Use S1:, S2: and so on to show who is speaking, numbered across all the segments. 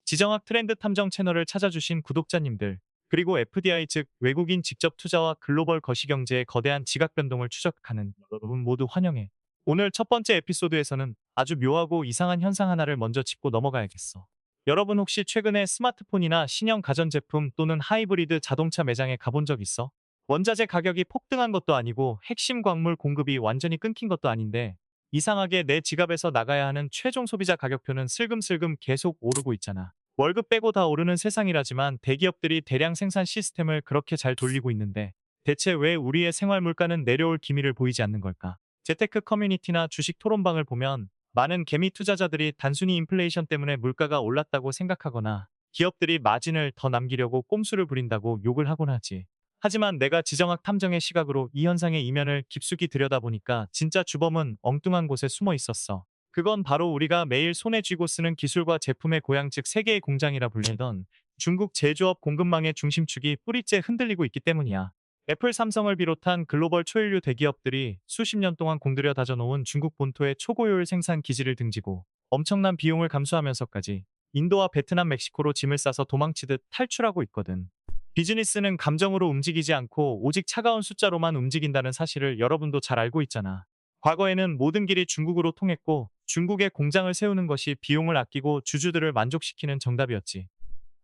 S1: 지정학 트렌드 탐정 채널을 찾아주신 구독자님들, 그리고 FDI 즉 외국인 직접 투자와 글로벌 거시경제의 거대한 지각 변동을 추적하는 여러분 모두 환영해. 오늘 첫 번째 에피소드에서는 아주 묘하고 이상한 현상 하나를 먼저 짚고 넘어가야겠어. 여러분 혹시 최근에 스마트폰이나 신형 가전제품 또는 하이브리드 자동차 매장에 가본 적 있어? 원자재 가격이 폭등한 것도 아니고 핵심 광물 공급이 완전히 끊긴 것도 아닌데 이상하게 내 지갑에서 나가야 하는 최종 소비자 가격표는 슬금슬금 계속 오르고 있잖아. 월급 빼고 다 오르는 세상이라지만 대기업들이 대량 생산 시스템을 그렇게 잘 돌리고 있는데 대체 왜 우리의 생활 물가는 내려올 기미를 보이지 않는 걸까? 재테크 커뮤니티나 주식 토론방을 보면 많은 개미 투자자들이 단순히 인플레이션 때문에 물가가 올랐다고 생각하거나 기업들이 마진을 더 남기려고 꼼수를 부린다고 욕을 하곤 하지. 하지만 내가 지정학 탐정의 시각으로 이 현상의 이면을 깊숙이 들여다보니까 진짜 주범은 엉뚱한 곳에 숨어 있었어. 그건 바로 우리가 매일 손에 쥐고 쓰는 기술과 제품의 고향 즉 세계의 공장이라 불리던 중국 제조업 공급망의 중심축이 뿌리째 흔들리고 있기 때문이야. 애플, 삼성을 비롯한 글로벌 초일류 대기업들이 수십 년 동안 공들여 다져놓은 중국 본토의 초고효율 생산 기지를 등지고 엄청난 비용을 감수하면서까지 인도와 베트남, 멕시코로 짐을 싸서 도망치듯 탈출하고 있거든. 비즈니스는 감정으로 움직이지 않고 오직 차가운 숫자로만 움직인다는 사실을 여러분도 잘 알고 있잖아. 과거에는 모든 길이 중국으로 통했고 중국에 공장을 세우는 것이 비용을 아끼고 주주들을 만족시키는 정답이었지.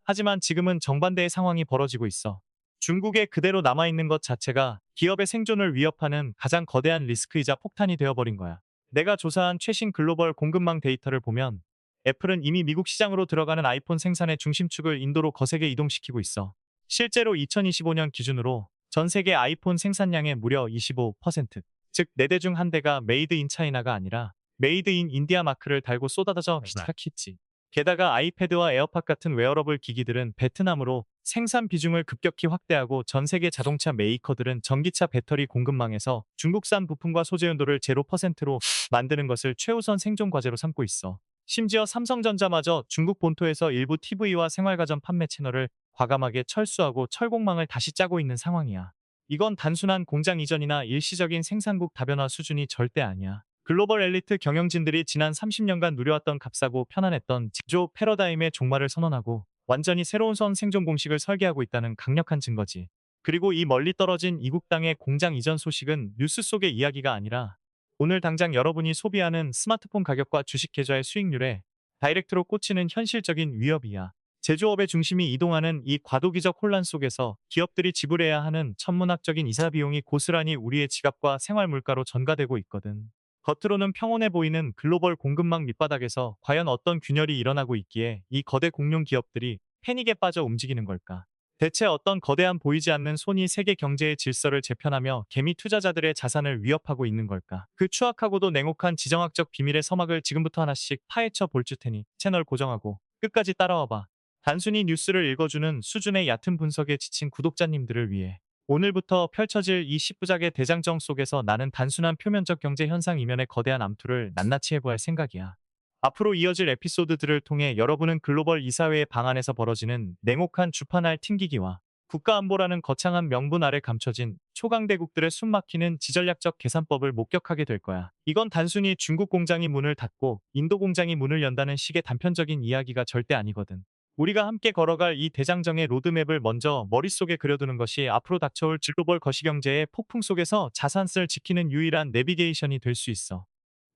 S1: 하지만 지금은 정반대의 상황이 벌어지고 있어. 중국에 그대로 남아있는 것 자체가 기업의 생존을 위협하는 가장 거대한 리스크이자 폭탄이 되어버린 거야. 내가 조사한 최신 글로벌 공급망 데이터를 보면 애플은 이미 미국 시장으로 들어가는 아이폰 생산의 중심축을 인도로 거세게 이동시키고 있어. 실제로 2025년 기준으로 전 세계 아이폰 생산량의 무려 25%, 즉 4대 중 1대가 메이드 인 차이나가 아니라 메이드 인 인디아 마크를 달고 쏟아져 시작했지. 게다가 아이패드와 에어팟 같은 웨어러블 기기들은 베트남으로 생산 비중을 급격히 확대하고 전 세계 자동차 메이커들은 전기차 배터리 공급망에서 중국산 부품과 소재 연도를 0%로 만드는 것을 최우선 생존 과제로 삼고 있어. 심지어 삼성전자마저 중국 본토에서 일부 TV와 생활가전 판매 채널을 과감하게 철수하고 철공망을 다시 짜고 있는 상황이야. 이건 단순한 공장 이전이나 일시적인 생산국 다변화 수준이 절대 아니야. 글로벌 엘리트 경영진들이 지난 30년간 누려왔던 값싸고 편안했던 제조 패러다임의 종말을 선언하고 완전히 새로운 선 생존 공식을 설계하고 있다는 강력한 증거지. 그리고 이 멀리 떨어진 이국 땅의 공장 이전 소식은 뉴스 속의 이야기가 아니라 오늘 당장 여러분이 소비하는 스마트폰 가격과 주식 계좌의 수익률에 다이렉트로 꽂히는 현실적인 위협이야. 제조업의 중심이 이동하는 이 과도기적 혼란 속에서 기업들이 지불해야 하는 천문학적인 이사 비용이 고스란히 우리의 지갑과 생활 물가로 전가되고 있거든. 겉으로는 평온해 보이는 글로벌 공급망 밑바닥에서 과연 어떤 균열이 일어나고 있기에 이 거대 공룡 기업들이 패닉에 빠져 움직이는 걸까? 대체 어떤 거대한 보이지 않는 손이 세계 경제의 질서를 재편하며 개미 투자자들의 자산을 위협하고 있는 걸까? 그 추악하고도 냉혹한 지정학적 비밀의 서막을 지금부터 하나씩 파헤쳐 볼 테니 채널 고정하고 끝까지 따라와봐. 단순히 뉴스를 읽어주는 수준의 얕은 분석에 지친 구독자님들을 위해 오늘부터 펼쳐질 이 10부작의 대장정 속에서 나는 단순한 표면적 경제 현상 이면의 거대한 암투를 낱낱이 해보할 생각이야. 앞으로 이어질 에피소드들을 통해 여러분은 글로벌 이사회의 방안에서 벌어지는 냉혹한 주판알 튕기기와 국가안보라는 거창한 명분 아래 감춰진 초강대국들의 숨막히는 지전략적 계산법을 목격하게 될 거야. 이건 단순히 중국 공장이 문을 닫고 인도 공장이 문을 연다는 식의 단편적인 이야기가 절대 아니거든. 우리가 함께 걸어갈 이 대장정의 로드맵을 먼저 머릿속에 그려두는 것이 앞으로 닥쳐올 글로벌 거시경제의 폭풍 속에서 자산을 지키는 유일한 내비게이션이 될 수 있어.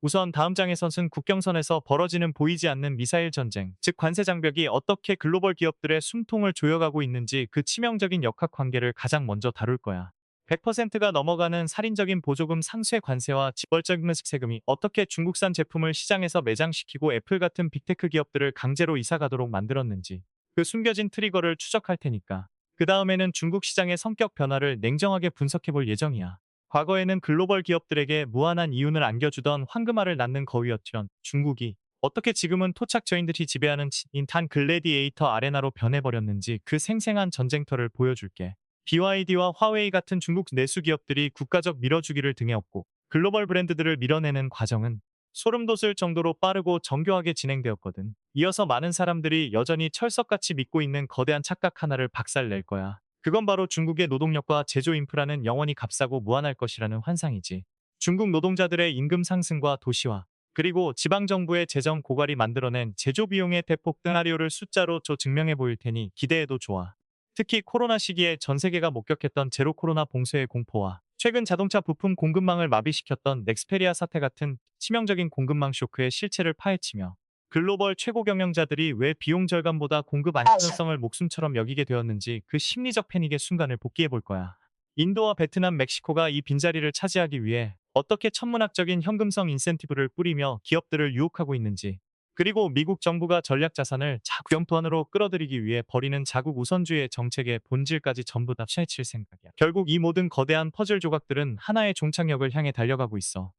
S1: 우선 다음 장에서는 국경선에서 벌어지는 보이지 않는 미사일 전쟁, 즉 관세 장벽이 어떻게 글로벌 기업들의 숨통을 조여가고 있는지 그 치명적인 역학 관계를 가장 먼저 다룰 거야. 100%가 넘어가는 살인적인 보조금 상쇄 관세와 지벌적인 세금이 어떻게 중국산 제품을 시장에서 매장시키고 애플 같은 빅테크 기업들을 강제로 이사가도록 만들었는지 그 숨겨진 트리거를 추적할 테니까. 그 다음에는 중국 시장의 성격 변화를 냉정하게 분석해 볼 예정이야. 과거에는 글로벌 기업들에게 무한한 이윤을 안겨주던 황금알을 낳는 거위였던 중국이 어떻게 지금은 토착저인들이 지배하는 인탄 글래디에이터 아레나로 변해버렸는지 그 생생한 전쟁터를 보여줄게. BYD와 화웨이 같은 중국 내수 기업들이 국가적 밀어주기를 등에 업고 글로벌 브랜드들을 밀어내는 과정은 소름 돋을 정도로 빠르고 정교하게 진행되었거든. 이어서 많은 사람들이 여전히 철석같이 믿고 있는 거대한 착각 하나를 박살낼 거야. 그건 바로 중국의 노동력과 제조 인프라는 영원히 값싸고 무한할 것이라는 환상이지. 중국 노동자들의 임금 상승과 도시화, 그리고 지방정부의 재정 고갈이 만들어낸 제조 비용의 대폭 시나리오를 숫자로 증명해 보일 테니 기대해도 좋아. 특히 코로나 시기에 전 세계가 목격했던 제로 코로나 봉쇄의 공포와 최근 자동차 부품 공급망을 마비시켰던 넥스페리아 사태 같은 치명적인 공급망 쇼크의 실체를 파헤치며 글로벌 최고 경영자들이 왜 비용 절감보다 공급 안정성을 목숨처럼 여기게 되었는지 그 심리적 패닉의 순간을 복기해 볼 거야. 인도와 베트남, 멕시코가 이 빈자리를 차지하기 위해 어떻게 천문학적인 현금성 인센티브를 뿌리며 기업들을 유혹하고 있는지, 그리고 미국 정부가 전략 자산을 자국 영토안으로 끌어들이기 위해 벌이는 자국 우선주의의 정책의 본질까지 전부 다 파헤칠 생각이야. 결국 이 모든 거대한 퍼즐 조각들은 하나의 종착역을 향해 달려가고 있어.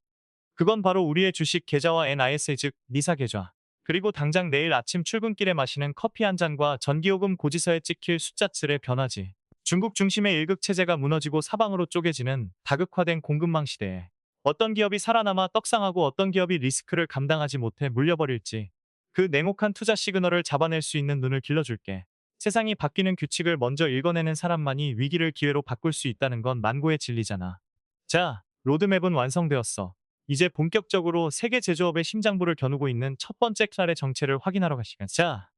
S1: 그건 바로 우리의 주식 계좌와 NISA 즉 니사 계좌. 그리고 당장 내일 아침 출근길에 마시는 커피 한 잔과 전기요금 고지서에 찍힐 숫자들의 변화지. 중국 중심의 일극 체제가 무너지고 사방으로 쪼개지는 다극화된 공급망 시대에 어떤 기업이 살아남아 떡상하고 어떤 기업이 리스크를 감당하지 못해 물려버릴지, 그 냉혹한 투자 시그널을 잡아낼 수 있는 눈을 길러줄게. 세상이 바뀌는 규칙을 먼저 읽어내는 사람만이 위기를 기회로 바꿀 수 있다는 건 만고의 진리잖아. 자, 로드맵은 완성되었어. 이제 본격적으로 세계 제조업의 심장부를 겨누고 있는 첫 번째 클날의 정체를 확인하러 갈 시간. 자,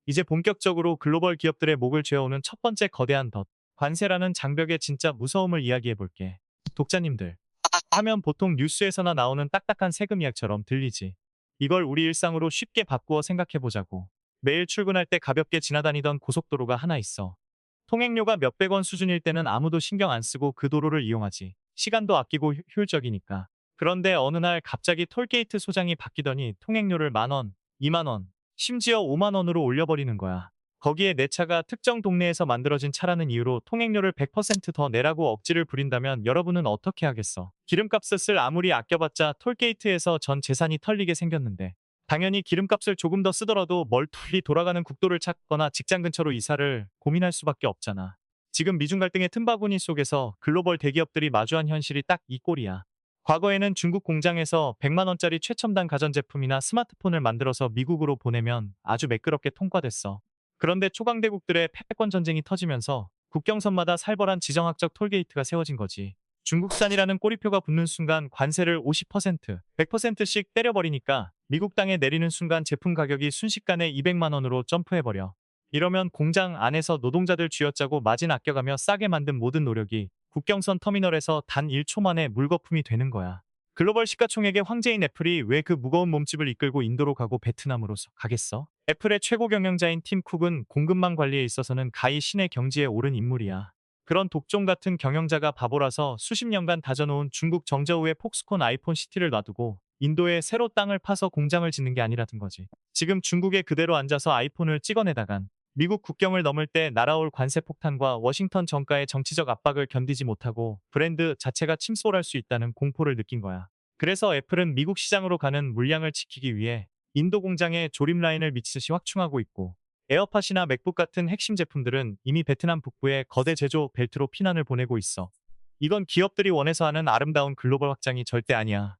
S1: 이제 본격적으로 글로벌 기업들의 목을 죄어오는 첫 번째 거대한 덫, 관세라는 장벽의 진짜 무서움을 이야기해볼게. 독자님들, 하면 보통 뉴스에서나 나오는 딱딱한 세금 이야기처럼 들리지. 이걸 우리 일상으로 쉽게 바꾸어 생각해보자고. 매일 출근할 때 가볍게 지나다니던 고속도로가 하나 있어. 통행료가 몇백 원 수준일 때는 아무도 신경 안 쓰고 그 도로를 이용하지. 시간도 아끼고 효율적이니까. 그런데 어느 날 갑자기 톨게이트 소장이 바뀌더니 통행료를 10,000원, 20,000원, 심지어 50,000원으로 올려버리는 거야. 거기에 내 차가 특정 동네에서 만들어진 차라는 이유로 통행료를 100%더 내라고 억지를 부린다면 여러분은 어떻게 하겠어? 기름값을 아무리 아껴봤자 톨게이트에서 전 재산이 털리게 생겼는데, 당연히 기름값을 조금 더 쓰더라도 멀리 돌아가는 국도를 찾거나 직장 근처로 이사를 고민할 수밖에 없잖아. 지금 미중 갈등의 틈바구니 속에서 글로벌 대기업들이 마주한 현실이 딱 이 꼴이야. 과거에는 중국 공장에서 100만 원짜리 최첨단 가전제품이나 스마트폰을 만들어서 미국으로 보내면 아주 매끄럽게 통과됐어. 그런데 초강대국들의 패권 전쟁이 터지면서 국경선마다 살벌한 지정학적 톨게이트가 세워진 거지. 중국산이라는 꼬리표가 붙는 순간 관세를 50%, 100%씩 때려버리니까 미국 땅에 내리는 순간 제품 가격이 순식간에 200만 원으로 점프해버려. 이러면 공장 안에서 노동자들 쥐어짜고 마진 아껴가며 싸게 만든 모든 노력이 국경선 터미널에서 단 1초 만에 물거품이 되는 거야. 글로벌 시가총액의 황제인 애플이 왜 그 무거운 몸집을 이끌고 인도로 가고 베트남으로 가겠어? 애플의 최고 경영자인 팀 쿡은 공급망 관리에 있어서는 가히 신의 경지에 오른 인물이야. 그런 독종 같은 경영자가 바보라서 수십 년간 다져놓은 중국 정저우의 폭스콘 아이폰 시티를 놔두고 인도에 새로 땅을 파서 공장을 짓는 게 아니라든 거지. 지금 중국에 그대로 앉아서 아이폰을 찍어내다간 미국 국경을 넘을 때 날아올 관세 폭탄과 워싱턴 정가의 정치적 압박을 견디지 못하고 브랜드 자체가 침몰할 수 있다는 공포를 느낀 거야. 그래서 애플은 미국 시장으로 가는 물량을 지키기 위해 인도 공장에 조립 라인을 미치듯이 확충하고 있고, 에어팟이나 맥북 같은 핵심 제품들은 이미 베트남 북부의 거대 제조 벨트로 피난을 보내고 있어. 이건 기업들이 원해서 하는 아름다운 글로벌 확장이 절대 아니야.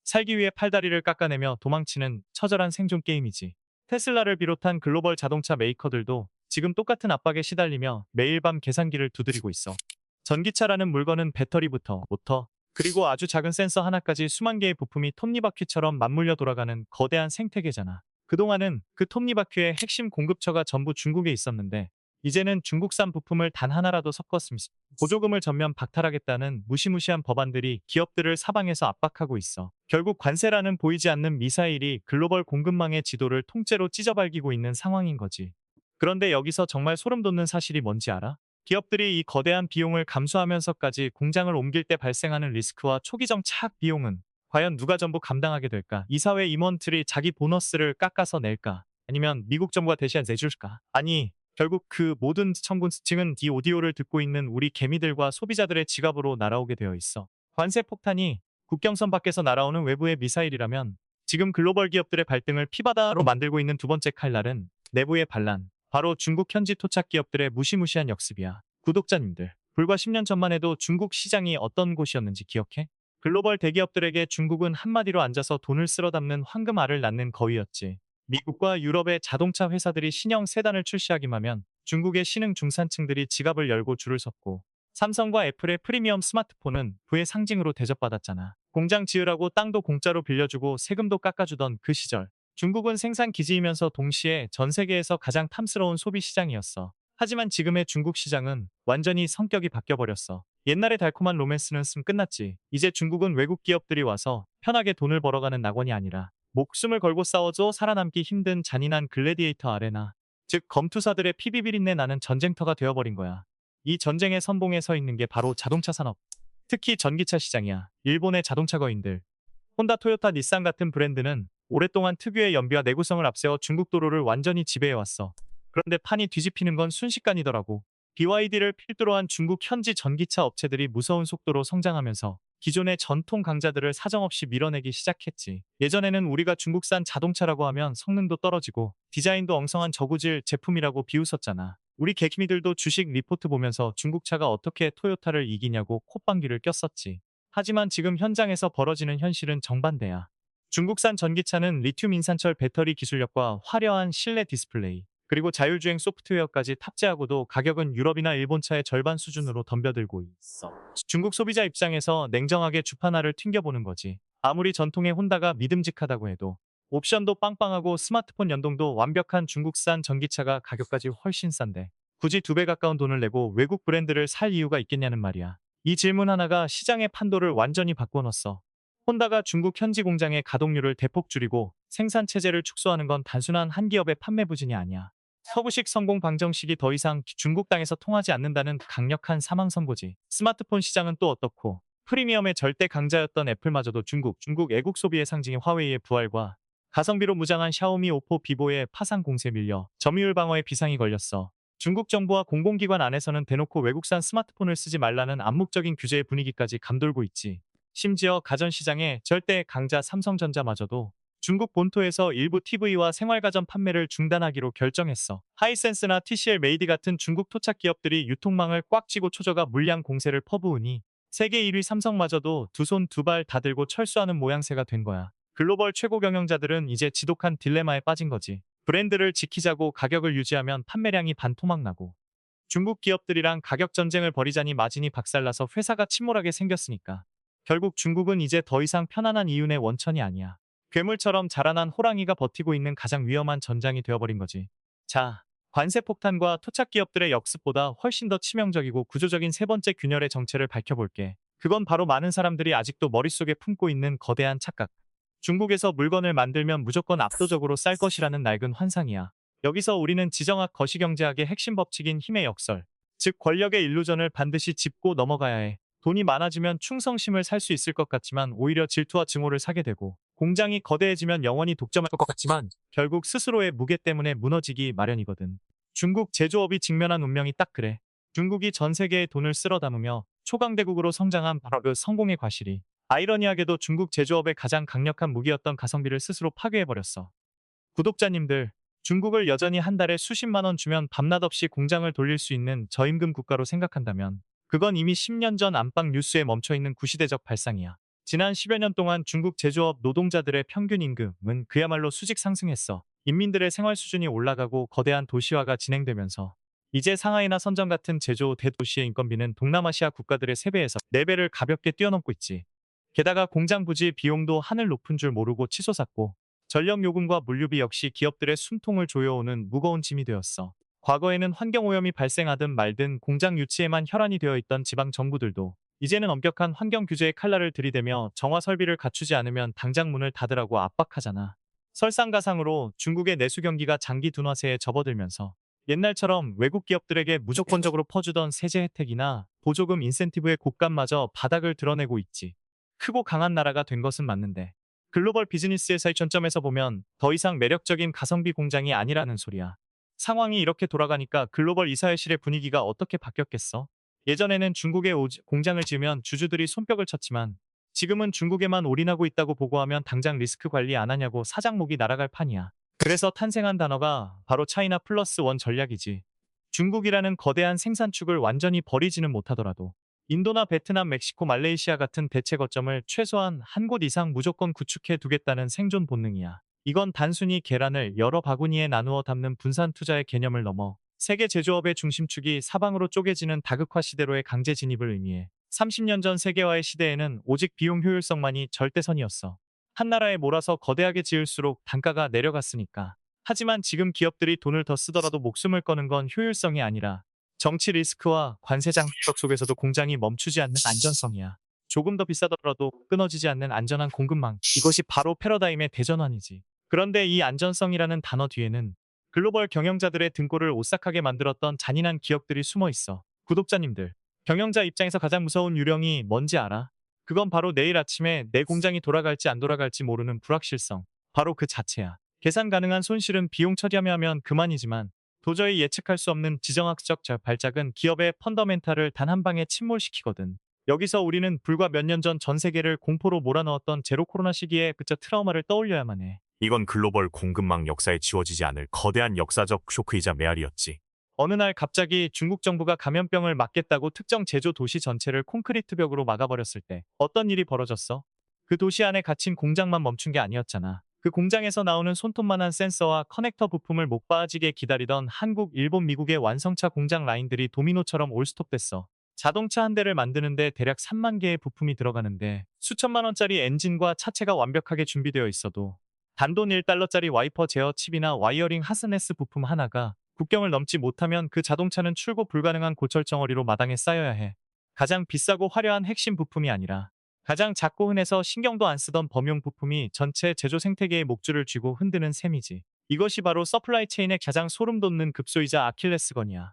S1: 살기 위해 팔다리를 깎아내며 도망치는 처절한 생존 게임이지. 테슬라를 비롯한 글로벌 자동차 메이커들도 지금 똑같은 압박에 시달리며 매일 밤 계산기를 두드리고 있어. 전기차라는 물건은 배터리부터 모터, 그리고 아주 작은 센서 하나까지 수만 개의 부품이 톱니바퀴처럼 맞물려 돌아가는 거대한 생태계잖아. 그동안은 그 톱니바퀴의 핵심 공급처가 전부 중국에 있었는데, 이제는 중국산 부품을 단 하나라도 섞었으면 보조금을 전면 박탈하겠다는 무시무시한 법안들이 기업들을 사방에서 압박하고 있어. 결국 관세라는 보이지 않는 미사일이 글로벌 공급망의 지도를 통째로 찢어발기고 있는 상황인 거지. 그런데 여기서 정말 소름 돋는 사실이 뭔지 알아? 기업들이 이 거대한 비용을 감수하면서까지 공장을 옮길 때 발생하는 리스크와 초기 정착 비용은 과연 누가 전부 감당하게 될까? 이사회 임원들이 자기 보너스를 깎아서 낼까? 아니면 미국 정부가 대신 내줄까? 아니, 결국 그 모든 청구층은 이 오디오를 듣고 있는 우리 개미들과 소비자들의 지갑으로 날아오게 되어 있어. 관세 폭탄이 국경선 밖에서 날아오는 외부의 미사일이라면 지금 글로벌 기업들의 발등을 피바다로 만들고 있는 두 번째 칼날은 내부의 반란. 바로 중국 현지 토착 기업들의 무시무시한 역습이야. 구독자님들, 불과 10년 전만 해도 중국 시장이 어떤 곳이었는지 기억해? 글로벌 대기업들에게 중국은 한마디로 앉아서 돈을 쓸어 담는 황금알을 낳는 거위였지. 미국과 유럽의 자동차 회사들이 신형 세단을 출시하기만 하면 중국의 신흥 중산층들이 지갑을 열고 줄을 섰고, 삼성과 애플의 프리미엄 스마트폰은 부의 상징으로 대접받았잖아. 공장 지으라고 땅도 공짜로 빌려주고 세금도 깎아주던 그 시절. 중국은 생산 기지이면서 동시에 전 세계에서 가장 탐스러운 소비 시장이었어. 하지만 지금의 중국 시장은 완전히 성격이 바뀌어버렸어. 옛날에 달콤한 로맨스는 끝났지. 이제 중국은 외국 기업들이 와서 편하게 돈을 벌어가는 낙원이 아니라 목숨을 걸고 싸워줘 살아남기 힘든 잔인한 글래디에이터 아레나. 즉 검투사들의 피 비린내 나는 전쟁터가 되어버린 거야. 이 전쟁의 선봉에 서 있는 게 바로 자동차 산업. 특히 전기차 시장이야. 일본의 자동차 거인들. 혼다, 토요타, 닛산 같은 브랜드는 오랫동안 특유의 연비와 내구성을 앞세워 중국 도로를 완전히 지배해왔어. 그런데 판이 뒤집히는 건 순식간이더라고. BYD를 필두로 한 중국 현지 전기차 업체들이 무서운 속도로 성장하면서 기존의 전통 강자들을 사정없이 밀어내기 시작했지. 예전에는 우리가 중국산 자동차라고 하면 성능도 떨어지고 디자인도 엉성한 저구질 제품이라고 비웃었잖아. 우리 개키미들도 주식 리포트 보면서 중국차가 어떻게 토요타를 이기냐고 콧방귀를 꼈었지. 하지만 지금 현장에서 벌어지는 현실은 정반대야. 중국산 전기차는 리튬 인산철 배터리 기술력과 화려한 실내 디스플레이, 그리고 자율주행 소프트웨어까지 탑재하고도 가격은 유럽이나 일본차의 절반 수준으로 덤벼들고 있어. 중국 소비자 입장에서 냉정하게 주파나를 튕겨보는 거지. 아무리 전통의 혼다가 믿음직하다고 해도 옵션도 빵빵하고 스마트폰 연동도 완벽한 중국산 전기차가 가격까지 훨씬 싼데 굳이 2배 가까운 돈을 내고 외국 브랜드를 살 이유가 있겠냐는 말이야. 이 질문 하나가 시장의 판도를 완전히 바꿔놓았어. 혼다가 중국 현지 공장의 가동률을 대폭 줄이고 생산 체제를 축소하는 건 단순한 한 기업의 판매 부진이 아니야. 서구식 성공 방정식이 더 이상 중국 땅에서 통하지 않는다는 강력한 사망 선고지. 스마트폰 시장은 또 어떻고? 프리미엄의 절대 강자였던 애플마저도 중국 애국 소비의 상징인 화웨이의 부활과 가성비로 무장한 샤오미, 오포, 비보의 파상 공세에 밀려 점유율 방어에 비상이 걸렸어. 중국 정부와 공공기관 안에서는 대놓고 외국산 스마트폰을 쓰지 말라는 암묵적인 규제의 분위기까지 감돌고 있지. 심지어 가전시장의 절대 강자 삼성전자마저도 중국 본토에서 일부 TV와 생활가전 판매를 중단하기로 결정했어. 하이센스나 TCL 메이드 같은 중국 토착 기업들이 유통망을 꽉 쥐고 초저가 물량 공세를 퍼부으니 세계 1위 삼성마저도 두 손 두 발 다 들고 철수하는 모양새가 된 거야. 글로벌 최고 경영자들은 이제 지독한 딜레마에 빠진 거지. 브랜드를 지키자고 가격을 유지하면 판매량이 반토막 나고 중국 기업들이랑 가격 전쟁을 벌이자니 마진이 박살나서 회사가 침몰하게 생겼으니까. 결국 중국은 이제 더 이상 편안한 이윤의 원천이 아니야. 괴물처럼 자라난 호랑이가 버티고 있는 가장 위험한 전장이 되어버린 거지. 자, 관세 폭탄과 토착 기업들의 역습보다 훨씬 더 치명적이고 구조적인 세 번째 균열의 정체를 밝혀볼게. 그건 바로 많은 사람들이 아직도 머릿속에 품고 있는 거대한 착각. 중국에서 물건을 만들면 무조건 압도적으로 쌀 것이라는 낡은 환상이야. 여기서 우리는 지정학 거시경제학의 핵심 법칙인 힘의 역설, 즉 권력의 일루전을 반드시 짚고 넘어가야 해. 돈이 많아지면 충성심을 살 수 있을 것 같지만 오히려 질투와 증오를 사게 되고 공장이 거대해지면 영원히 독점할 것 같지만 결국 스스로의 무게 때문에 무너지기 마련이거든. 중국 제조업이 직면한 운명이 딱 그래. 중국이 전 세계에 돈을 쓸어 담으며 초강대국으로 성장한 바로 그 성공의 과실이 아이러니하게도 중국 제조업의 가장 강력한 무기였던 가성비를 스스로 파괴해버렸어. 구독자님들, 중국을 여전히 한 달에 수십만 원 주면 밤낮 없이 공장을 돌릴 수 있는 저임금 국가로 생각한다면 그건 이미 10년 전 안팎 뉴스에 멈춰있는 구시대적 발상이야. 지난 10여 년 동안 중국 제조업 노동자들의 평균 임금은 그야말로 수직 상승했어. 인민들의 생활 수준이 올라가고 거대한 도시화가 진행되면서 이제 상하이나 선전 같은 제조 대도시의 인건비는 동남아시아 국가들의 3배에서 4배를 가볍게 뛰어넘고 있지. 게다가 공장 부지 비용도 하늘 높은 줄 모르고 치솟았고 전력 요금과 물류비 역시 기업들의 숨통을 조여오는 무거운 짐이 되었어. 과거에는 환경오염이 발생하든 말든 공장 유치에만 혈안이 되어 있던 지방 정부들도 이제는 엄격한 환경 규제의 칼날을 들이대며 정화 설비를 갖추지 않으면 당장 문을 닫으라고 압박하잖아. 설상가상으로 중국의 내수 경기가 장기 둔화세에 접어들면서 옛날처럼 외국 기업들에게 무조건적으로 퍼주던 세제 혜택이나 보조금 인센티브의 곶감마저 바닥을 드러내고 있지. 크고 강한 나라가 된 것은 맞는데 글로벌 비즈니스에서의 전점에서 보면 더 이상 매력적인 가성비 공장이 아니라는 소리야. 상황이 이렇게 돌아가니까 글로벌 이사회실의 분위기가 어떻게 바뀌었겠어? 예전에는 중국에 공장을 지으면 주주들이 손뼉을 쳤지만 지금은 중국에만 올인하고 있다고 보고하면 당장 리스크 관리 안 하냐고 사장목이 날아갈 판이야. 그래서 탄생한 단어가 바로 차이나 플러스 원 전략이지. 중국이라는 거대한 생산축을 완전히 버리지는 못하더라도 인도나 베트남, 멕시코, 말레이시아 같은 대체 거점을 최소한 한 곳 이상 무조건 구축해 두겠다는 생존 본능이야. 이건 단순히 계란을 여러 바구니에 나누어 담는 분산 투자의 개념을 넘어 세계 제조업의 중심축이 사방으로 쪼개지는 다극화 시대로의 강제 진입을 의미해 30년 전 세계화의 시대에는 오직 비용 효율성만이 절대선이었어. 한 나라에 몰아서 거대하게 지을수록 단가가 내려갔으니까. 하지만 지금 기업들이 돈을 더 쓰더라도 목숨을 거는 건 효율성이 아니라 정치 리스크와 관세 장벽 속에서도 공장이 멈추지 않는 안전성이야. 조금 더 비싸더라도 끊어지지 않는 안전한 공급망. 이것이 바로 패러다임의 대전환이지. 그런데 이 안전성이라는 단어 뒤에는 글로벌 경영자들의 등골을 오싹하게 만들었던 잔인한 기억들이 숨어 있어. 구독자님들, 경영자 입장에서 가장 무서운 유령이 뭔지 알아? 그건 바로 내일 아침에 내 공장이 돌아갈지 안 돌아갈지 모르는 불확실성. 바로 그 자체야. 계산 가능한 손실은 비용 처리하면 그만이지만 도저히 예측할 수 없는 지정학적 발작은 기업의 펀더멘탈을 단 한 방에 침몰시키거든. 여기서 우리는 불과 몇 년 전 전 세계를 공포로 몰아넣었던 제로 코로나 시기에 그저 트라우마를 떠올려야만 해.
S2: 이건 글로벌 공급망 역사에 지워지지 않을 거대한 역사적 쇼크이자 메아리였지.
S1: 어느 날 갑자기 중국 정부가 감염병을 막겠다고 특정 제조 도시 전체를 콘크리트 벽으로 막아버렸을 때 어떤 일이 벌어졌어? 그 도시 안에 갇힌 공장만 멈춘 게 아니었잖아. 그 공장에서 나오는 손톱만한 센서와 커넥터 부품을 목 빠지게 기다리던 한국, 일본, 미국의 완성차 공장 라인들이 도미노처럼 올스톱됐어. 자동차 한 대를 만드는데 대략 3만 개의 부품이 들어가는데 수천만 원짜리 엔진과 차체가 완벽하게 준비되어 있어도 단돈 1달러짜리 와이퍼 제어 칩이나 와이어링 하스네스 부품 하나가 국경을 넘지 못하면 그 자동차는 출고 불가능한 고철 덩어리로 마당에 쌓여야 해. 가장 비싸고 화려한 핵심 부품이 아니라 가장 작고 흔해서 신경도 안 쓰던 범용 부품이 전체 제조 생태계의 목줄을 쥐고 흔드는 셈이지. 이것이 바로 서플라이 체인의 가장 소름 돋는 급소이자 아킬레스건이야.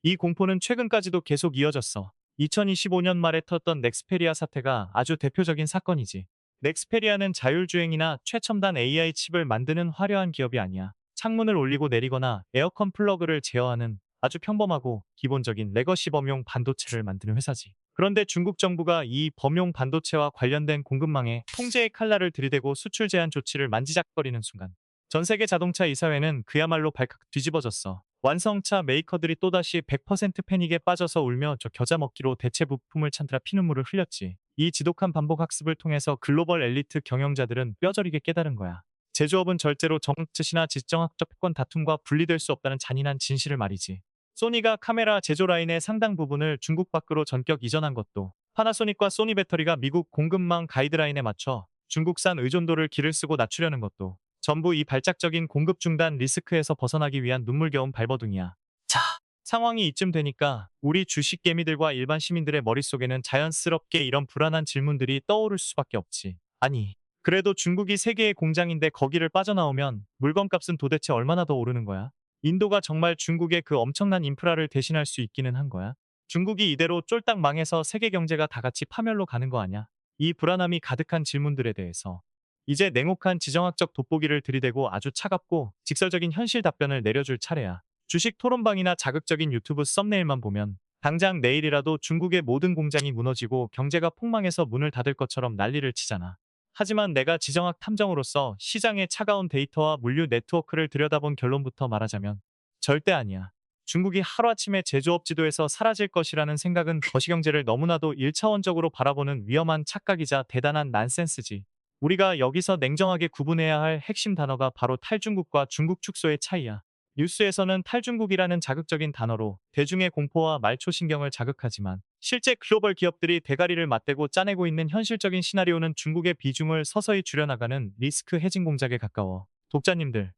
S1: 이 공포는 최근까지도 계속 이어졌어. 2025년 말에 터졌던 넥스페리아 사태가 아주 대표적인 사건이지. 넥스페리아는 자율주행이나 최첨단 AI 칩을 만드는 화려한 기업이 아니야. 창문을 올리고 내리거나 에어컨 플러그를 제어하는 아주 평범하고 기본적인 레거시 범용 반도체를 만드는 회사지. 그런데 중국 정부가 이 범용 반도체와 관련된 공급망에 통제의 칼날을 들이대고 수출 제한 조치를 만지작거리는 순간 전 세계 자동차 이사회는 그야말로 발칵 뒤집어졌어. 완성차 메이커들이 또다시 100% 패닉에 빠져서 울며 저 겨자 먹기로 대체 부품을 찾느라 피눈물을 흘렸지. 이 지독한 반복 학습을 통해서 글로벌 엘리트 경영자들은 뼈저리게 깨달은 거야. 제조업은 절대로 정치나 지정학적 패권 다툼과 분리될 수 없다는 잔인한 진실을 말이지. 소니가 카메라 제조 라인의 상당 부분을 중국 밖으로 전격 이전한 것도 파나소닉과 소니 배터리가 미국 공급망 가이드라인에 맞춰 중국산 의존도를 기를 쓰고 낮추려는 것도 전부 이 발작적인 공급 중단 리스크에서 벗어나기 위한 눈물겨운 발버둥이야. 자, 상황이 이쯤 되니까 우리 주식 개미들과 일반 시민들의 머릿속에는 자연스럽게 이런 불안한 질문들이 떠오를 수밖에 없지. 아니, 그래도 중국이 세계의 공장인데 거기를 빠져나오면 물건값은 도대체 얼마나 더 오르는 거야? 인도가 정말 중국의 그 엄청난 인프라를 대신할 수 있기는 한 거야? 중국이 이대로 쫄딱 망해서 세계 경제가 다 같이 파멸로 가는 거 아냐? 이 불안함이 가득한 질문들에 대해서 이제 냉혹한 지정학적 돋보기를 들이대고 아주 차갑고 직설적인 현실 답변을 내려줄 차례야. 주식 토론방이나 자극적인 유튜브 썸네일만 보면 당장 내일이라도 중국의 모든 공장이 무너지고 경제가 폭망해서 문을 닫을 것처럼 난리를 치잖아. 하지만 내가 지정학 탐정으로서 시장의 차가운 데이터와 물류 네트워크를 들여다본 결론부터 말하자면 절대 아니야. 중국이 하루아침에 제조업 지도에서 사라질 것이라는 생각은 거시경제를 너무나도 일차원적으로 바라보는 위험한 착각이자 대단한 난센스지. 우리가 여기서 냉정하게 구분해야 할 핵심 단어가 바로 탈중국과 중국 축소의 차이야. 뉴스에서는 탈중국이라는 자극적인 단어로 대중의 공포와 말초신경을 자극하지만 실제 글로벌 기업들이 대가리를 맞대고 짜내고 있는 현실적인 시나리오는 중국의 비중을 서서히 줄여나가는 리스크 헤징 공작에 가까워. 독자님들,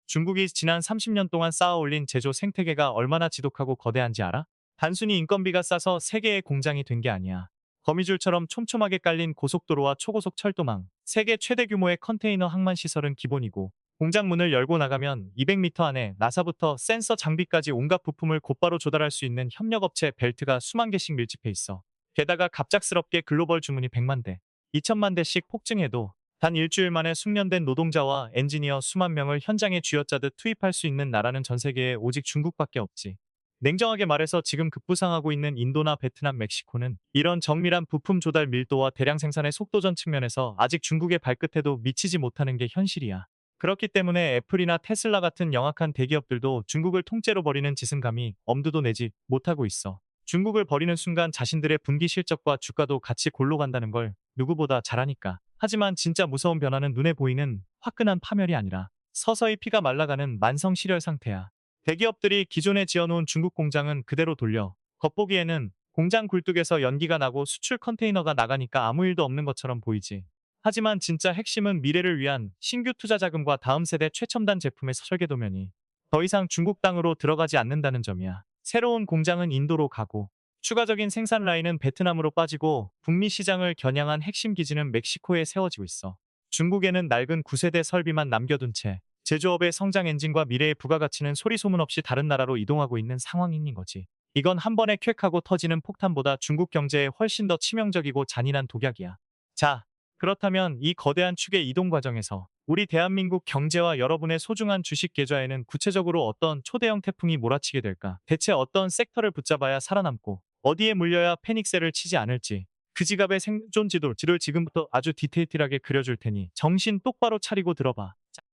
S1: 중국이 지난 30년 동안 쌓아올린 제조 생태계가 얼마나 지독하고 거대한지 알아? 단순히 인건비가 싸서 세계의 공장이 된 게 아니야. 거미줄처럼 촘촘하게 깔린 고속도로와 초고속 철도망, 세계 최대 규모의 컨테이너 항만 시설은 기본이고 공장 문을 열고 나가면 200m 안에 나사부터 센서 장비까지 온갖 부품을 곧바로 조달할 수 있는 협력업체 벨트가 수만 개씩 밀집해 있어. 게다가 갑작스럽게 글로벌 주문이 100만 대, 2천만 대씩 폭증해도 단 일주일 만에 숙련된 노동자와 엔지니어 수만 명을 현장에 쥐어짜듯 투입할 수 있는 나라는 전 세계에 오직 중국밖에 없지. 냉정하게 말해서 지금 급부상하고 있는 인도나 베트남, 멕시코는 이런 정밀한 부품 조달 밀도와 대량 생산의 속도전 측면에서 아직 중국의 발끝에도 미치지 못하는 게 현실이야. 그렇기 때문에 애플이나 테슬라 같은 영악한 대기업들도 중국을 통째로 버리는 짓은 감히 엄두도 내지 못하고 있어. 중국을 버리는 순간 자신들의 분기 실적과 주가도 같이 골로 간다는 걸 누구보다 잘 아니까. 하지만 진짜 무서운 변화는 눈에 보이는 화끈한 파멸이 아니라 서서히 피가 말라가는 만성 실열 상태야. 대기업들이 기존에 지어놓은 중국 공장은 그대로 돌려 겉보기에는 공장 굴뚝에서 연기가 나고 수출 컨테이너가 나가니까 아무 일도 없는 것처럼 보이지. 하지만 진짜 핵심은 미래를 위한 신규 투자 자금과 다음 세대 최첨단 제품의 설계 도면이 더 이상 중국 땅으로 들어가지 않는다는 점이야. 새로운 공장은 인도로 가고 추가적인 생산 라인은 베트남으로 빠지고 북미 시장을 겨냥한 핵심 기지는 멕시코에 세워지고 있어. 중국에는 낡은 9세대 설비만 남겨둔 채 제조업의 성장 엔진과 미래의 부가가치는 소리 소문 없이 다른 나라로 이동하고 있는 상황인 거지. 이건 한 번에 퀵하고 터지는 폭탄보다 중국 경제에 훨씬 더 치명적이고 잔인한 독약이야. 자, 그렇다면 이 거대한 축의 이동 과정에서 우리 대한민국 경제와 여러분의 소중한 주식 계좌에는 구체적으로 어떤 초대형 태풍이 몰아치게 될까? 대체 어떤 섹터를 붙잡아야 살아남고 어디에 물려야 패닉셀을 치지 않을지 그 지갑의 생존 지도를 지금부터 아주 디테일하게 그려줄 테니 정신 똑바로 차리고 들어봐.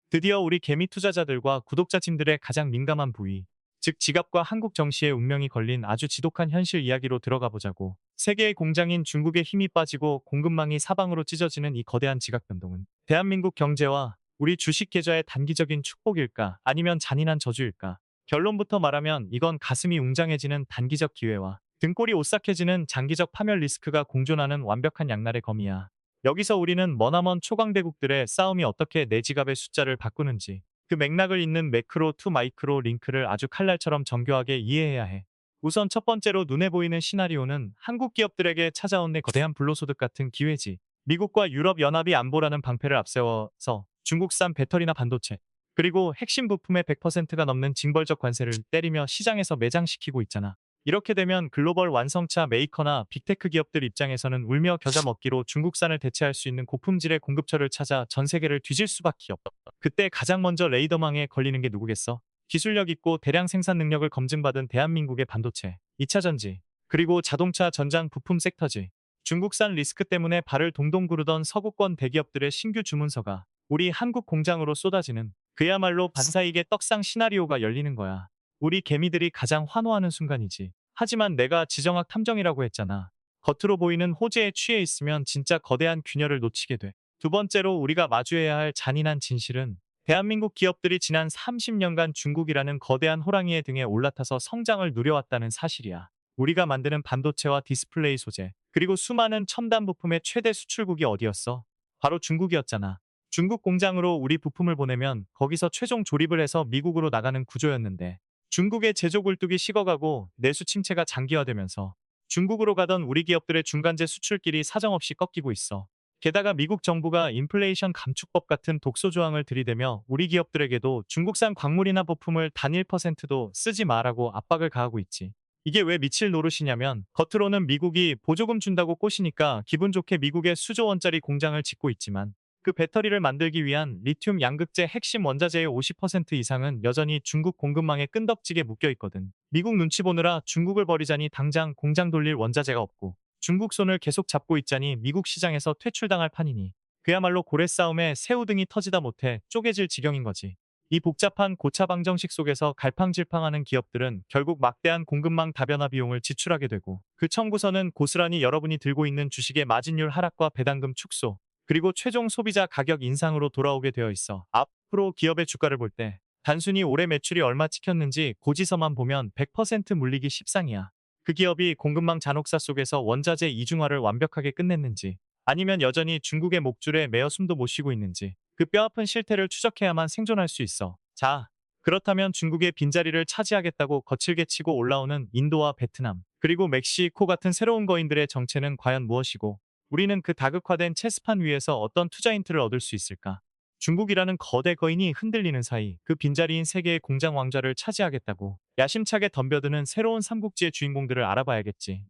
S1: 드디어 우리 개미 투자자들과 구독자님들의 가장 민감한 부위, 즉 지갑과 한국 정시의 운명이 걸린 아주 지독한 현실 이야기로 들어가 보자고. 세계의 공장인 중국의 힘이 빠지고 공급망이 사방으로 찢어지는 이 거대한 지각 변동은 대한민국 경제와 우리 주식 계좌의 단기적인 축복일까 아니면 잔인한 저주일까? 결론부터 말하면 이건 가슴이 웅장해지는 단기적 기회와 등골이 오싹해지는 장기적 파멸 리스크가 공존하는 완벽한 양날의 검이야. 여기서 우리는 머나먼 초강대국들의 싸움이 어떻게 내 지갑의 숫자를 바꾸는지 그 맥락을 잇는 매크로 투 마이크로 링크를 아주 칼날처럼 정교하게 이해해야 해. 우선 첫 번째로 눈에 보이는 시나리오는 한국 기업들에게 찾아온 내 거대한 불로소득 같은 기회지. 미국과 유럽 연합이 안보라는 방패를 앞세워서 중국산 배터리나 반도체 그리고 핵심 부품의 100%가 넘는 징벌적 관세를 때리며 시장에서 매장시키고 있잖아. 이렇게 되면 글로벌 완성차 메이커나 빅테크 기업들 입장에서는 울며 겨자 먹기로 중국산을 대체할 수 있는 고품질의 공급처를 찾아 전 세계를 뒤질 수밖에 없다. 그때 가장 먼저 레이더망에 걸리는 게 누구겠어? 기술력 있고 대량 생산 능력을 검증받은 대한민국의 반도체, 2차 전지, 그리고 자동차 전장 부품 섹터지. 중국산 리스크 때문에 발을 동동 구르던 서구권 대기업들의 신규 주문서가 우리 한국 공장으로 쏟아지는 그야말로 반사이익의 떡상 시나리오가 열리는 거야. 우리 개미들이 가장 환호하는 순간이지. 하지만 내가 지정학 탐정이라고 했잖아. 겉으로 보이는 호재에 취해 있으면 진짜 거대한 균열을 놓치게 돼. 두 번째로 우리가 마주해야 할 잔인한 진실은 대한민국 기업들이 지난 30년간 중국이라는 거대한 호랑이의 등에 올라타서 성장을 누려왔다는 사실이야. 우리가 만드는 반도체와 디스플레이 소재, 그리고 수많은 첨단 부품의 최대 수출국이 어디였어? 바로 중국이었잖아. 중국 공장으로 우리 부품을 보내면 거기서 최종 조립을 해서 미국으로 나가는 구조였는데 중국의 제조 굴뚝이 식어가고 내수 침체가 장기화되면서 중국으로 가던 우리 기업들의 중간재 수출길이 사정없이 꺾이고 있어. 게다가 미국 정부가 인플레이션 감축법 같은 독소 조항을 들이대며 우리 기업들에게도 중국산 광물이나 부품을 단 1%도 쓰지 마라고 압박을 가하고 있지. 이게 왜 미칠 노릇이냐면 겉으로는 미국이 보조금 준다고 꼬시니까 기분 좋게 미국에 수조 원짜리 공장을 짓고 있지만 그 배터리를 만들기 위한 리튬 양극재 핵심 원자재의 50% 이상은 여전히 중국 공급망에 끈덕지게 묶여 있거든. 미국 눈치 보느라 중국을 버리자니 당장 공장 돌릴 원자재가 없고 중국 손을 계속 잡고 있자니 미국 시장에서 퇴출당할 판이니 그야말로 고래 싸움에 새우등이 터지다 못해 쪼개질 지경인 거지. 이 복잡한 고차 방정식 속에서 갈팡질팡하는 기업들은 결국 막대한 공급망 다변화 비용을 지출하게 되고 그 청구서는 고스란히 여러분이 들고 있는 주식의 마진율 하락과 배당금 축소 그리고 최종 소비자 가격 인상으로 돌아오게 되어 있어. 앞으로 기업의 주가를 볼 때 단순히 올해 매출이 얼마 찍혔는지 고지서만 보면 100% 물리기 십상이야. 그 기업이 공급망 잔혹사 속에서 원자재 이중화를 완벽하게 끝냈는지 아니면 여전히 중국의 목줄에 매어 숨도 못 쉬고 있는지 그 뼈아픈 실태를 추적해야만 생존할 수 있어. 자, 그렇다면 중국의 빈자리를 차지하겠다고 거칠게 치고 올라오는 인도와 베트남 그리고 멕시코 같은 새로운 거인들의 정체는 과연 무엇이고 우리는 그 다극화된 체스판 위에서 어떤 투자 힌트를 얻을 수 있을까? 중국이라는 거대 거인이 흔들리는 사이 그 빈자리인 세계의 공장 왕좌를 차지하겠다고 야심차게 덤벼드는 새로운 삼국지의 주인공들을 알아봐야겠지.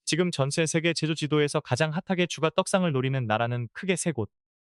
S1: 지금 전체 세계 제조 지도에서 가장 핫하게 주가 떡상을 노리는 나라는 크게 세 곳.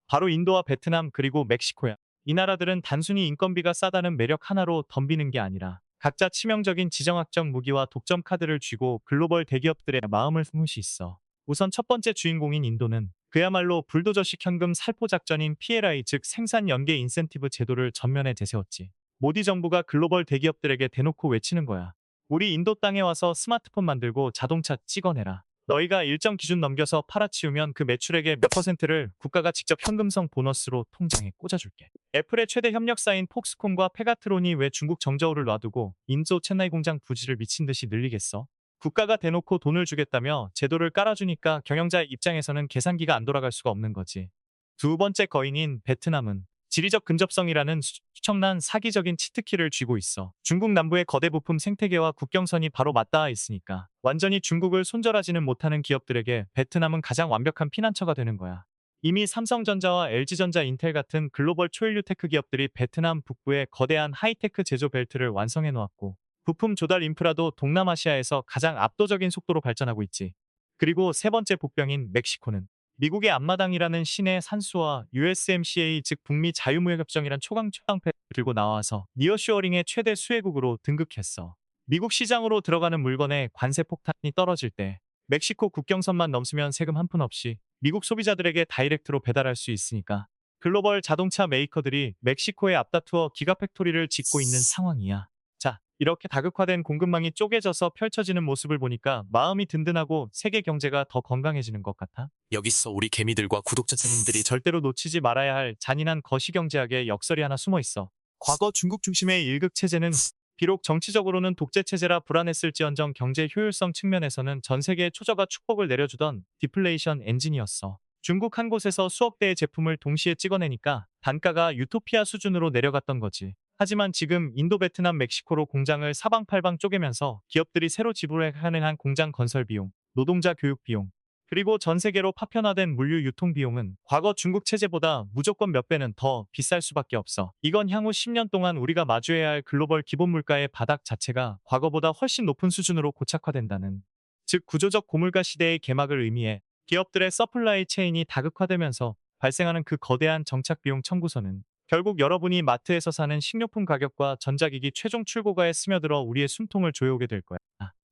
S1: 바로 인도와 베트남 그리고 멕시코야. 이 나라들은 단순히 인건비가 싸다는 매력 하나로 덤비는 게 아니라 각자 치명적인 지정학적 무기와 독점 카드를 쥐고 글로벌 대기업들의 마음을 품으시 있어. 우선 첫 번째 주인공인 인도는 그야말로 불도저식 현금 살포 작전인 PLI 즉 생산 연계 인센티브 제도를 전면에 내세웠지. 모디 정부가 글로벌 대기업들에게 대놓고 외치는 거야. 우리 인도 땅에 와서 스마트폰 만들고 자동차 찍어내라. 너희가 일정 기준 넘겨서 팔아치우면 그 매출액의 몇 퍼센트를 국가가 직접 현금성 보너스로 통장에 꽂아줄게. 애플의 최대 협력사인 폭스콘과 페가트론이 왜 중국 정저우를 놔두고 인도 첸나이 공장 부지를 미친 듯이 늘리겠어? 국가가 대놓고 돈을 주겠다며 제도를 깔아주니까 경영자의 입장에서는 계산기가 안 돌아갈 수가 없는 거지. 두 번째 거인인 베트남은 지리적 근접성이라는 수청난 사기적인 치트키를 쥐고 있어. 중국 남부의 거대 부품 생태계와 국경선이 바로 맞닿아 있으니까 완전히 중국을 손절하지는 못하는 기업들에게 베트남은 가장 완벽한 피난처가 되는 거야. 이미 삼성전자와 LG전자, 인텔 같은 글로벌 초일류 테크 기업들이 베트남 북부에 거대한 하이테크 제조 벨트를 완성해 놓았고 부품 조달 인프라도 동남아시아에서 가장 압도적인 속도로 발전하고 있지. 그리고 세 번째 복병인 멕시코는 미국의 앞마당이라는 신의 산수와 USMCA 즉 북미 자유무역협정이란 초강패를 들고 나와서 니어쇼어링의 최대 수혜국으로 등극했어. 미국 시장으로 들어가는 물건에 관세 폭탄이 떨어질 때 멕시코 국경선만 넘으면 세금 한 푼 없이 미국 소비자들에게 다이렉트로 배달할 수 있으니까 글로벌 자동차 메이커들이 멕시코에 앞다투어 기가팩토리를 짓고 있는 상황이야. 자, 이렇게 다극화된 공급망이 쪼개져서 펼쳐지는 모습을 보니까 마음이 든든하고 세계 경제가 더 건강해지는 것 같아.
S3: 여기서 우리 개미들과 구독자님들이
S1: 절대로 놓치지 말아야 할 잔인한 거시경제학의 역설이 하나 숨어 있어. 과거 중국 중심의 일극체제는 비록 정치적으로는 독재체제라 불안했을지언정 경제 효율성 측면에서는 전 세계에 초저가 축복을 내려주던 디플레이션 엔진이었어. 중국 한 곳에서 수억 대의 제품을 동시에 찍어내니까 단가가 유토피아 수준으로 내려갔던 거지. 하지만 지금 인도, 베트남, 멕시코로 공장을 사방팔방 쪼개면서 기업들이 새로 지불해야 한 공장 건설 비용, 노동자 교육 비용, 그리고 전 세계로 파편화된 물류 유통 비용은 과거 중국 체제보다 무조건 몇 배는 더 비쌀 수밖에 없어. 이건 향후 10년 동안 우리가 마주해야 할 글로벌 기본 물가의 바닥 자체가 과거보다 훨씬 높은 수준으로 고착화된다는, 즉 구조적 고물가 시대의 개막을 의미해 기업들의 서플라이 체인이 다극화되면서 발생하는 그 거대한 정착 비용 청구서는 결국 여러분이 마트에서 사는 식료품 가격과 전자기기 최종 출고가에 스며들어 우리의 숨통을 조여오게 될 거야.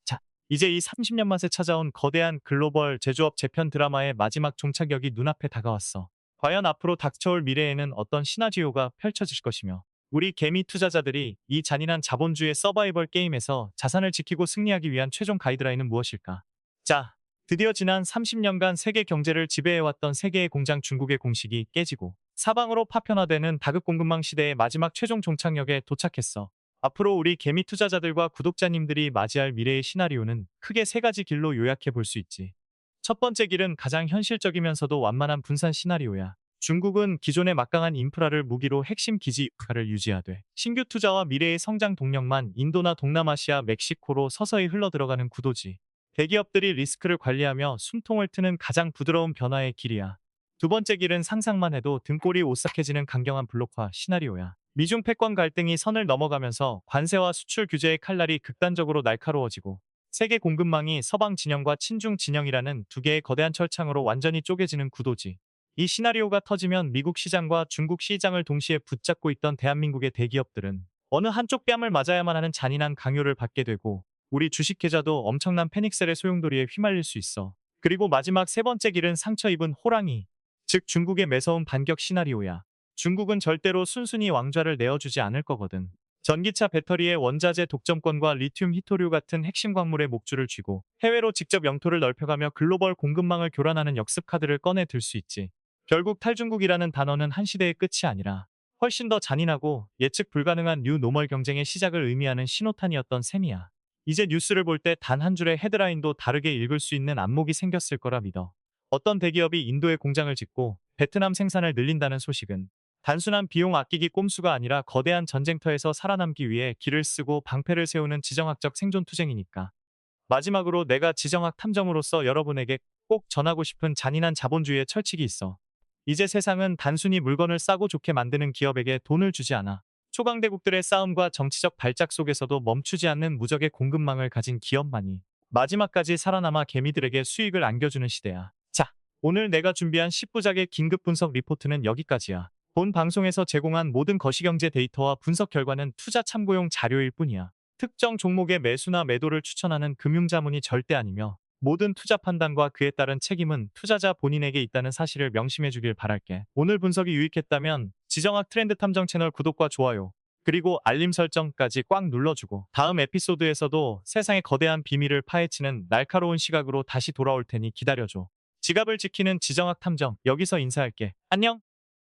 S1: 자, 이제 이 30년 만에 찾아온 거대한 글로벌 제조업 재편 드라마의 마지막 종착역이 눈앞에 다가왔어. 과연 앞으로 닥쳐올 미래에는 어떤 시나리오가 펼쳐질 것이며 우리 개미 투자자들이 이 잔인한 자본주의 서바이벌 게임에서 자산을 지키고 승리하기 위한 최종 가이드라인은 무엇일까? 자, 드디어 지난 30년간 세계 경제를 지배해왔던 세계의 공장 중국의 공식이 깨지고 사방으로 파편화되는 다극 공급망 시대의 마지막 최종 종착역에 도착했어. 앞으로 우리 개미 투자자들과 구독자님들이 맞이할 미래의 시나리오는 크게 세 가지 길로 요약해 볼 수 있지. 첫 번째 길은 가장 현실적이면서도 완만한 분산 시나리오야. 중국은 기존의 막강한 인프라를 무기로 핵심 기지 역할을 유지하되 신규 투자와 미래의 성장 동력만 인도나 동남아시아, 멕시코로 서서히 흘러들어가는 구도지. 대기업들이 리스크를 관리하며 숨통을 트는 가장 부드러운 변화의 길이야. 두 번째 길은 상상만 해도 등골이 오싹해지는 강경한 블록화 시나리오야. 미중 패권 갈등이 선을 넘어가면서 관세와 수출 규제의 칼날이 극단적으로 날카로워지고 세계 공급망이 서방 진영과 친중 진영이라는 두 개의 거대한 철창으로 완전히 쪼개지는 구도지. 이 시나리오가 터지면 미국 시장과 중국 시장을 동시에 붙잡고 있던 대한민국의 대기업들은 어느 한쪽 뺨을 맞아야만 하는 잔인한 강요를 받게 되고 우리 주식 계좌도 엄청난 패닉셀의 소용돌이에 휘말릴 수 있어. 그리고 마지막 세 번째 길은 상처 입은 호랑이, 즉 중국의 매서운 반격 시나리오야. 중국은 절대로 순순히 왕좌를 내어주지 않을 거거든. 전기차 배터리의 원자재 독점권과 리튬 히토류 같은 핵심 광물의 목줄을 쥐고 해외로 직접 영토를 넓혀가며 글로벌 공급망을 교란하는 역습 카드를 꺼내 들 수 있지. 결국 탈중국이라는 단어는 한 시대의 끝이 아니라 훨씬 더 잔인하고 예측 불가능한 뉴 노멀 경쟁의 시작을 의미하는 신호탄이었던 셈이야. 이제 뉴스를 볼 때 단 한 줄의 헤드라인도 다르게 읽을 수 있는 안목이 생겼을 거라 믿어. 어떤 대기업이 인도에 공장을 짓고 베트남 생산을 늘린다는 소식은 단순한 비용 아끼기 꼼수가 아니라 거대한 전쟁터에서 살아남기 위해 길을 쓰고 방패를 세우는 지정학적 생존 투쟁이니까. 마지막으로 내가 지정학 탐정으로서 여러분에게 꼭 전하고 싶은 잔인한 자본주의의 철칙이 있어. 이제 세상은 단순히 물건을 싸고 좋게 만드는 기업에게 돈을 주지 않아. 초강대국들의 싸움과 정치적 발작 속에서도 멈추지 않는 무적의 공급망을 가진 기업만이 마지막까지 살아남아 개미들에게 수익을 안겨주는 시대야. 자, 오늘 내가 준비한 10부작의 긴급 분석 리포트는 여기까지야. 본 방송에서 제공한 모든 거시경제 데이터와 분석 결과는 투자 참고용 자료일 뿐이야. 특정 종목의 매수나 매도를 추천하는 금융자문이 절대 아니며 모든 투자 판단과 그에 따른 책임은 투자자 본인에게 있다는 사실을 명심해 주길 바랄게. 오늘 분석이 유익했다면 지정학 트렌드 탐정 채널 구독과 좋아요, 그리고 알림 설정까지 꽉 눌러주고 다음 에피소드에서도 세상의 거대한 비밀을 파헤치는 날카로운 시각으로 다시 돌아올 테니 기다려줘. 지갑을 지키는 지정학 탐정 여기서 인사할게. 안녕.